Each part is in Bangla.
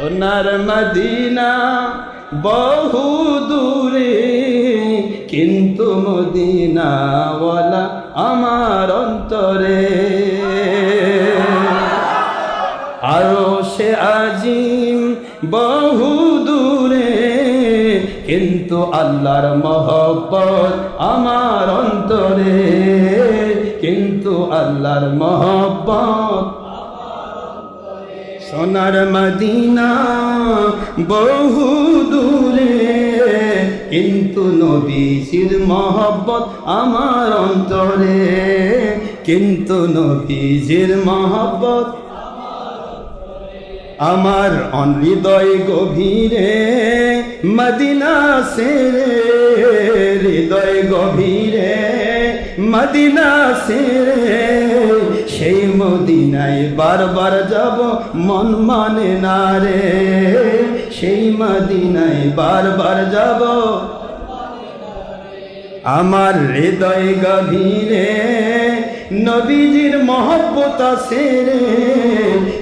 সোনার মদিনা বহু দূরে, কিন্তু মদিনাওয়ালা আমার অন্তরে। আরশে আজিম বহু দূরে, কিন্তু আল্লাহর মহব্বত আমার অন্তরে, কিন্তু আল্লাহর মহব্বত। সোনার মদিনা বহু দূরে, কিন্তু নবীজির মহব্বত আমার অন্তরে, কিন্তু নবীজির মহব্বত আমার হৃদয় গভীরে। মদিনা সেরে হৃদয় গভীরে, মদিনা সেরে সেই মদিনায় বারবার যাব মন মানে না রে, সেই মদিনায় বারবার যাব। আমার হৃদয় গভীরে নবীজির মহব্বত আছে রে,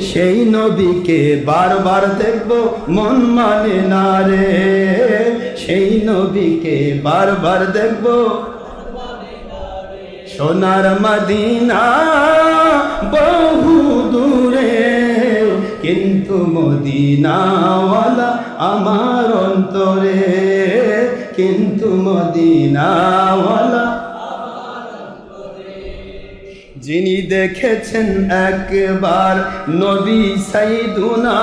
সেই নবীকে বারবার দেখব মন মানে না রে, সেই নবীকে বারবার দেখব। সোনার মদিনা বহু দূরে, কিন্তু মদিনাওয়ালা আমার অন্তরে, কিন্তু মদিনাওয়ালা। যিনি দেখেছেন একবার নবী সাইয়্যিদুনা,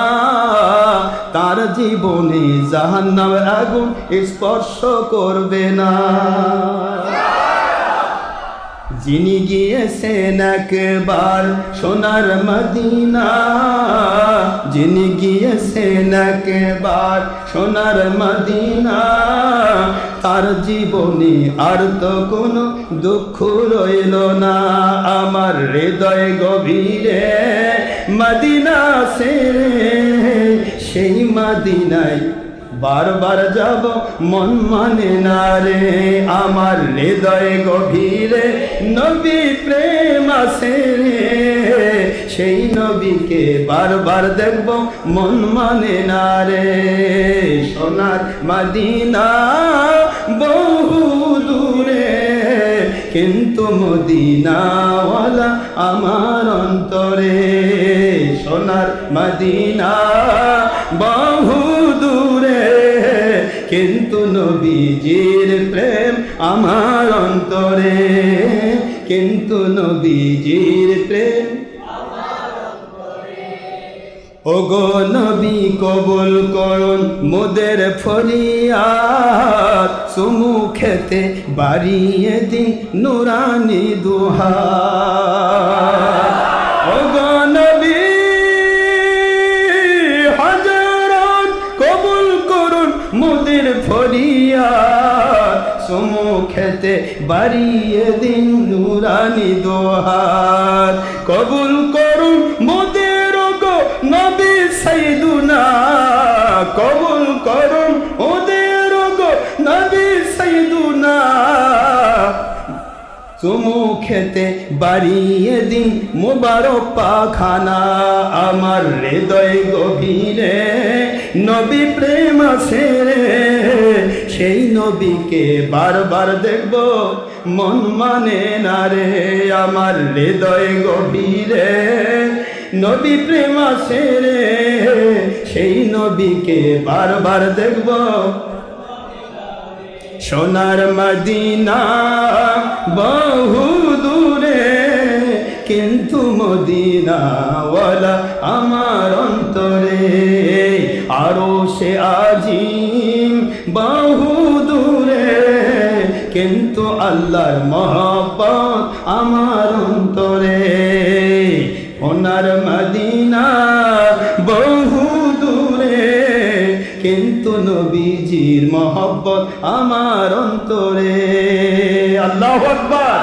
তার জীবনে জাহান্নামের আগুন স্পর্শ করবে না। যিনি গিয়েছেন একবার সোনার মদিনা, যিনি গিয়েছেন একবার সোনার মদিনা, তার জীবনে আর তো কোনো দুঃখ রইল না। আমার হৃদয় গভীরে মদিনা সেরে সেই মদিনায় বারবার যাব মন মানে না রে। আমার হৃদয় গভীরে নবী প্রেম আছে রে, সেই নবীকে বারবার দেখব মন মানে না রে। সোনার মদিনা বহু দূরে, কিন্তু মদিনাওয়ালা আমার অন্তরে। সোনার মদিনা বহু দূরে, কিন্তু নবীজির প্রেম আমার অন্তরে, কিন্তু নবীজির প্রেম। ওগো নবী কবুল করুন মোদের ফরিয়াদ, সুমুখেতে বাড়িয়ে দিন নুরানি দুহাত। ওগো নবী হযরত কবুল করুন মোদের ফরিয়াদ, সুমুখেতে বাড়িয়ে দিন নুরানি দুহাত। কবুল করুন মোদের নবী সাইয়্যিদুনা, কবুল করুন ওদের গো নবী সাইয়্যিদুনা, সুমুখেতে বাড়িয়ে দিন মুবারক পাখানা। আমার হৃদয় গভীরে নবী প্রেম আছে রে, সেই নবীকে বারবার দেখব মন মানে না রে। আমার হৃদয় গভীরে নবী প্রেম আছে রে, সেই নবীকে বারবার দেখব। সোনার মদিনা বহু দূরে, কিন্তু মদিনাওয়ালা আমার অন্তরে। আরশে আজিম বহু দূরে, কিন্তু আল্লাহর মহব্বত আমার অন্তরে। সোনার মদিনা বহু দূরে, কিন্তু নবীজির মহব্বত আমার অন্তরে। আল্লাহু আকবার।